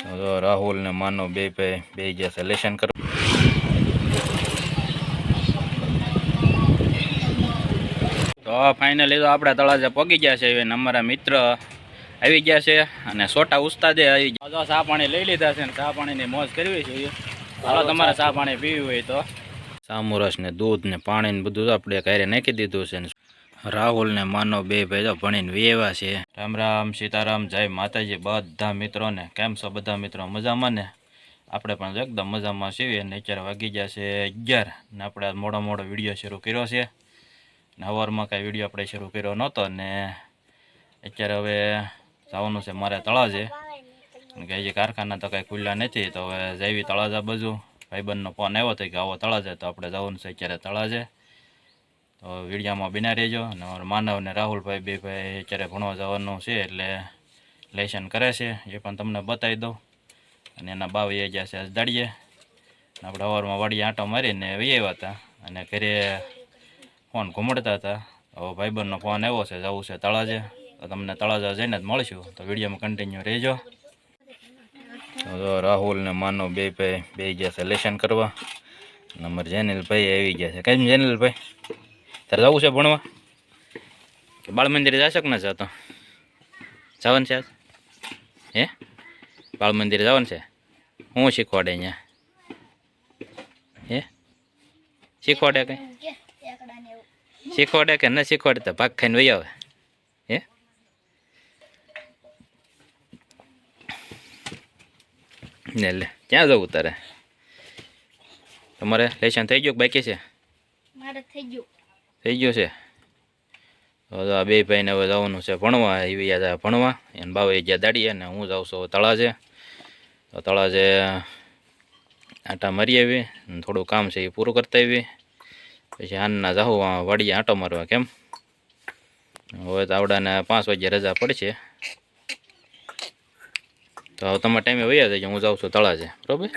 તો રાહુલ ને માનો બે ગયા છે લેશન કરવા. તો ફાઇનલી તો આપણે તળાજા પગી ગયા છે. અમારા મિત્ર આવી ગયા છે અને છોટા ઉસ્તાદે આવી ગયા. તો ચા પાણી લઈ લીધા છે ને ચા પાણીની મોજ કરવી છે. હાલો તમારે ચા પાણી પીવું હોય તો સામુરસ ને દૂધ ને પાણી ને બધું આપણે ઘરે નાખી દીધું છે. રાહુલ ને માનો બે ભાઈ તો ભણીને વેવા છે. રામ રામ સીતારામ જય માતાજી બધા મિત્રોને. કેમ છો બધા મિત્રો? મજામાં ને? આપણે પણ એકદમ મજામાં છીએ. અને અત્યારે વાગી ગયા છે 11 ને આપણે મોડો વિડીયો શરૂ કર્યો છે. ને સવારમાં કાંઈ વિડીયો આપણે શરૂ કર્યો નહોતો ને અત્યારે હવે જવાનું છે મારે તળાજે. કે જે કારખાના તો કાંઈ ખુલ્લા નથી તો હવે જઈવી તળાજા બાજુ. ભાઈબંધનો ફોન આવ્યો હતો કે આવો તળાજે તો આપણે જવાનું છે અત્યારે તળાજે. તો વિડીયામાં બિના રહેજો. અને માનવ ને રાહુલભાઈ બે ભાઈ અત્યારે ભણવા જવાનું છે એટલે લેશન કરે છે એ પણ તમને બતાવી દઉં. અને એના બાવી ગયા છે આજ દાડીએ. આપણે સવારમાં વાડીએ આંટો મારીને વહી આવ્યા હતા અને ઘરે ફોન ઘૂમડતા હતા. હવે ભાઈબંધનો ફોન આવ્યો છે જવું છે તળાજે. તો તમને તળાજા જઈને જ મળશું. તો વિડીયોમાં કન્ટિન્યુ રહેજો. તો રાહુલ ને માનો બે ગયા છે લેશન કરવા. નંબર જેનિલભાઈ આવી ગયા છે. કેમ જેનિલભાઈ તારે જવું છે ભણવા કે બાળ મંદિરે જશે કે ના જતો? જવાનું છે આજ? હે બાળ મંદિરે જવાનું છે? હું શીખવાડે અહીંયા? હે શીખવાડે કંઈ? શીખવાડે કે ન શીખવાડે તો ભાગ ખાઈને વહી આવે? હે ને લે ક્યાં જવું તારે? તમારે લેશન થઈ ગયું કે બાકી છે? મારે થઈ ગયું. થઈ ગયું છે. તો આ બે ભાઈને હવે જવાનું છે ભણવા. એવી યાદ ભણવા એને બાવે ગયા દાડીએ ને હું જાઉં છું તળાજે. તો તળાજે આંટા મારી આવી થોડું કામ છે એ પૂરું કરતા આવી. પછી હાનના જાઉં વાડીએ આંટો મારવા. કેમ હવે તો આવડાને 5 વાગ્યે રજા પડશે. તો હવે તમારા ટાઈમે વયા જજો. હું જાઉં છું તળાજે. બરાબર?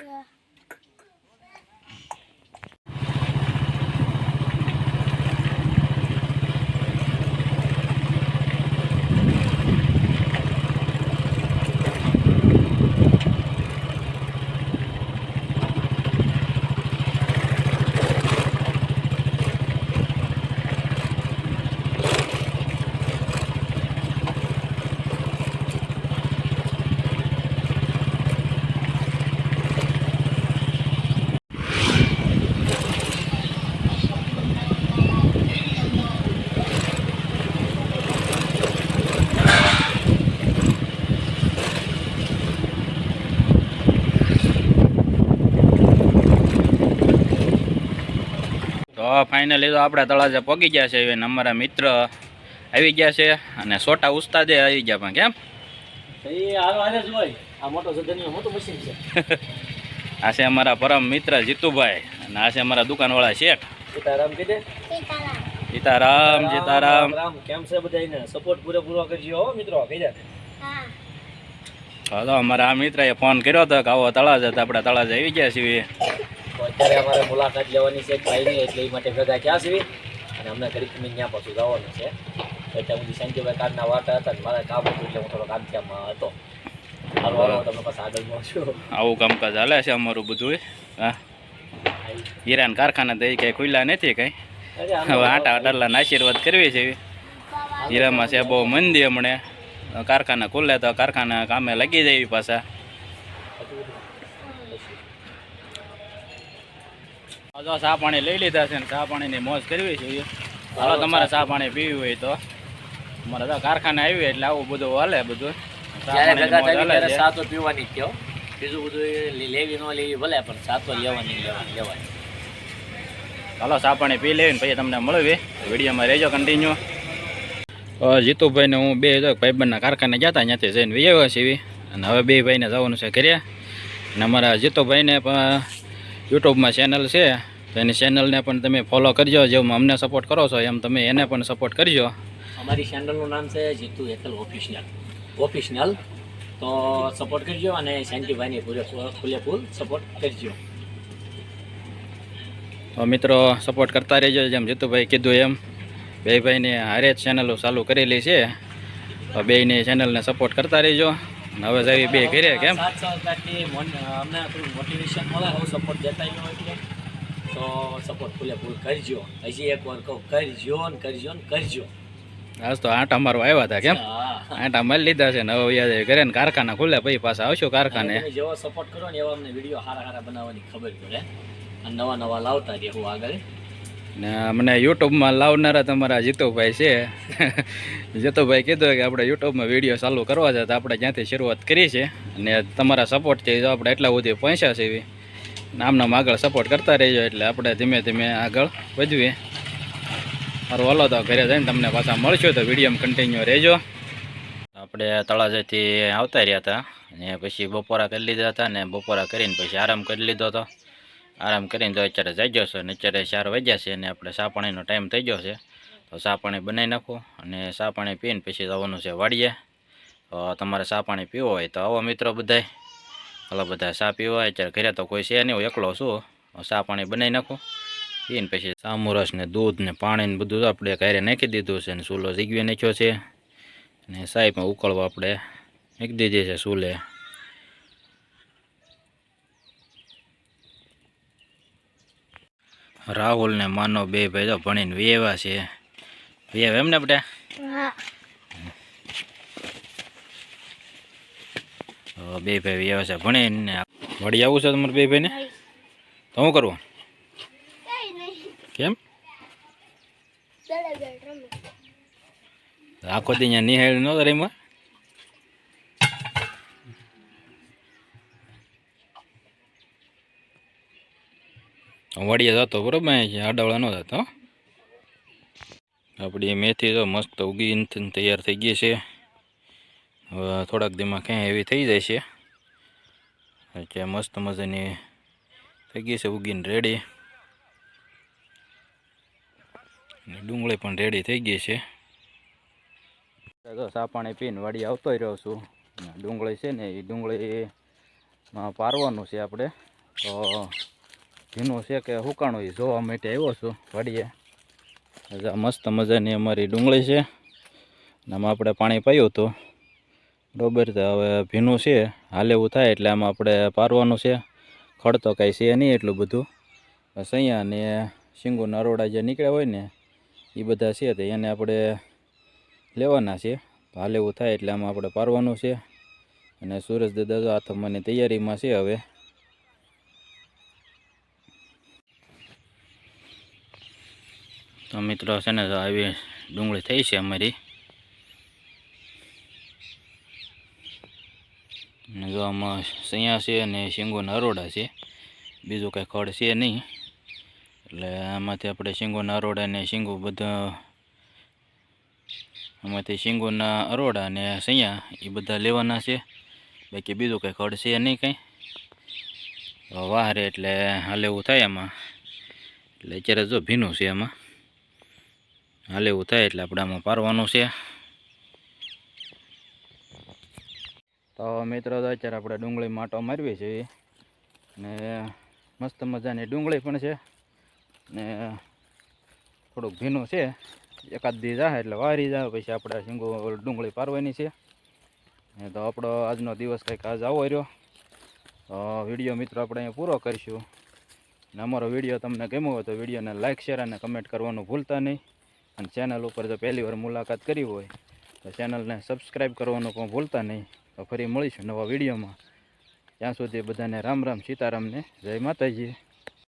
તો ફાઇનલી તો આપણે તળાજા પગી ગયા છે. અમારા મિત્ર આવી ગયા છે અને છોટા ઉસ્તાદે આવી ગયા. પણ કેમ આ છે અમારા પરમ મિત્ર જીતુભાઈ અને આ છે અમારા દુકાનવાળા શેઠ. સીતારામ કીધે સીતારામ સીતારામ. કેમ છે બધાને? સપોર્ટ પૂરેપૂરો કરજો હો મિત્રો. કહી દે. હા તો અમારા આ મિત્રએ ફોન કર્યો હતો કે આવો તળાજા. તો આપણે તળાજા આવી ગયા છીએ. તો અત્યારે અમારે મુલાકાત લેવાની છે ભાઈની એટલે એ માટે ભેગા ક્યાં છે અને અમને ઘડીક ત્યાં પાછું જવાનું છે. એટલે હું શાંતિભાઈ કારના વાટા હતા ને મારે કામ હતું એટલે હું થોડો કામ ત્યાં હતો. તમે પાછા આગળ મળશું. આવું કામકાજ હાલે છે અમારું બધું. હા હીરાન કારખાના તો એ કંઈ ખુલ્લા નથી કંઈ. હવે આટા અટાલાના આશીર્વાદ કરવી છે. હીરામાં છે બહુ મંદી હમણે. કારખાના ખુલ્લે તો કારખાના કામે લાગી જાય પાછા. તો ચા પાણી લઈ લીધા છે ને ચા પાણીની મોજ કરવી છે. હાલો તમારે ચા પાણી પીવું હોય તો અમારે તો કારખાને આવી એટલે આવું બધું હાલે. બધું ચા તો પીવાની જ કયો. બીજું બધું લેવી ન લેવી ભલે પણ ચા તો લેવાની લેવાય. હાલો ચા પાણી પી લેવીને પછી તમને મળવી. વિડીયોમાં રહેજો કન્ટિન્યુ. જીતુભાઈને હું બે ભાઈબંધના કારખાને ગયા હતા. ત્યાંથી જઈને વ્યવહાર છીએ અને હવે બે ભાઈને જવાનું છે ઘરે. અને અમારા જીતુભાઈને પણ યુટ્યુબમાં ચેનલ છે તો એની ચેનલને પણ તમે ફોલો કરજો. જેમ અમને સપોર્ટ કરો છો એમ તમે એને પણ સપોર્ટ કરજો. અમારી ચેનલનું નામ છે જીતુ એકલ ઓફિશિયલ. તો સપોર્ટ કરજો અને શાંતિભાઈને ફૂલ સપોર્ટ કરજો. તો મિત્રો સપોર્ટ કરતા રહેજો. જેમ જીતુભાઈ કીધું એમ બે ભાઈને હારે જ ચેનલો ચાલુ કરેલી છે. તો બેયની ચેનલને સપોર્ટ કરતા રહેજો. ને હવે જઈએ બે ઘરે કેમ? સાત સહકારથી અમને થોડું મોટિવેશન મળે, હવે સપોર્ટ જતા હોય એટલે તો સપોર્ટ ફૂલ કરજો. હજી એક વાર કહું, કરજો ને કરજો ને કરજો. આજ તો આંટા મારવા આવ્યા હતા કેમ? હા. આંટા મારી લીધા છે ને હવે યાદ ઘરે ને કારખાના ખુલે પછી પાછા આવશું કારખાને. તમે જેવો સપોર્ટ કરો ને એવા અમને વિડીયો સારા બનાવવાની ખબર પડે અને નવા લાવતા રહેવું આગળ. ને અમને યુટ્યુબમાં લાવનારા તમારા જીતુભાઈ છે. જીતુભાઈ કીધું કે આપણે યુટ્યુબમાં વિડીયો ચાલુ કરવા છે તો આપણે જ્યાંથી શરૂઆત કરી છે અને તમારા સપોર્ટથી જો આપણે એટલા સુધી પહોંચ્યા છે એવી નામનામ આગળ સપોર્ટ કરતા રહેજો એટલે આપણે ધીમે ધીમે આગળ વધીએ. સારું હાલો તો ઘરે જઈને તમને પાછા મળશું તો વિડીયોમાં કન્ટિન્યુ રહેજો. આપણે તળાજાથી આવતા રહ્યા હતા અને પછી બપોરા કરી લીધા હતા ને બપોરા કરીને પછી આરામ કરી લીધો હતો. આરામ કરીને તો અત્યારે જઈ ગયો છે ને અત્યારે 4 વાગ્યા છે અને આપણે ચા પાણીનો ટાઈમ થઈ ગયો છે તો ચા પાણી બનાવી નાખો અને ચા પાણી પીને પછી જવાનું છે વાડીએ. તો તમારે ચા પાણી પીવો હોય તો આવો મિત્રો બધાય. હાલો બધા ચા પીવા. અત્યારે ઘરે તો કોઈ છે નહીં, હું એકલો છું. ચા પાણી બનાવી નાખો પીને પછી સામુરસ ને દૂધ ને પાણી ને બધું આપણે ઘરે નાખી દીધું છે ને ચૂલો ઝીગવી નાખ્યો છે ને સાઈમાં ઉકળવા આપણે મૂકી દીધી છે ચૂલે. રાહુલ ને માનો બે ભાઈ તો ભણીને વેવા છે. વેવ એમ ને બેટા? બે ભાઈ વેવા છે ભણીને. વળી આવું છે તમારે બે ભાઈને? તો શું કરવું? કેમ? આખો દી અહીંયા નિહાળ ન કરે એમાં? વાડીએ જતો બરોબર, આડાવડા ન જતો. આપણી મેથી તો મસ્ત ઉગીને તૈયાર થઈ ગઈ છે. હવે થોડાક દીમાં ક્યાંય એવી થઈ જાય છે. અત્યારે મસ્ત મજાની થઈ ગઈ છે ઉગીને રેડી. ડુંગળી પણ રેડી થઈ ગઈ છે. ચા પાણી પીને વાડી આવતો રહ્યો છું. ડુંગળી છે ને એ ડુંગળીમાં પારવાનું છે આપણે. તો ભીનું છે કે હુકાણું એ જોવા માટે આવ્યો છું વાડીએ. મસ્ત મજાની અમારી ડુંગળી છે. આમાં આપણે પાણી પાયું હતું બરોબર. તો હવે ભીનું છે, હાલ એવું થાય એટલે આમાં આપણે પારવાનું છે. ખડ તો કાંઈ છે નહીં એટલું બધું. સૈયા ને શીંગુ નરોડા જે નીકળ્યા હોય ને એ બધા છે તો એને આપણે લેવાના છે. તો હાલ એવું થાય એટલે આમાં આપણે પારવાનું છે. અને સુરજ દાદા આથમવાની તૈયારીમાં છે હવે. તો મિત્રો છે ને આવી ડુંગળી થઈ છે અમારી. અને જો આમાં સૈયા છે અને શીંગોના અરોડા છે, બીજું કાંઈ ખડ છે નહીં. એટલે આમાંથી આપણે શીંગોના અરોડા ને શીંગો બધા, આમાંથી શીંગોના અરોડા અને સૈયા એ બધા લેવાના છે. બાકી બીજું કાંઈ ખડ છે નહીં કાંઈ. વાહરે એટલે હાલ એવું થાય એમાં. એટલે અત્યારે જો ભીનું છે એમાં. હાલ એવું થાય એટલે આપણે આમાં પારવાનું છે. તો મિત્રો તો અત્યારે આપણે ડુંગળી માટો મારવી છે ને મસ્ત મજાની ડુંગળી પણ છે ને થોડુંક ભીનું છે. એકાદ દી જાય એટલે વારી જાય પછી આપણે શીંગો ડુંગળી પારવાની છે. ને તો આપણો આજનો દિવસ કંઈક આજ આવો રહ્યો. તો વિડીયો મિત્રો આપણે અહીંયા પૂરો કરીશું. અને અમારો વિડીયો તમને ગમ્યો હોય તો વિડીયોને લાઇક શેર અને કમેન્ટ કરવાનું ભૂલતા નહીં. અને ચેનલ ઉપર જો પહેલી વાર મુલાકાત કરી હોય તો ચેનલને સબસ્ક્રાઈબ કરવાનું પણ ભૂલતા નહીં. તો ફરી મળીશું નવા વિડીયોમાં. ત્યાં સુધી બધાને રામ રામ સીતારામને જય માતાજી.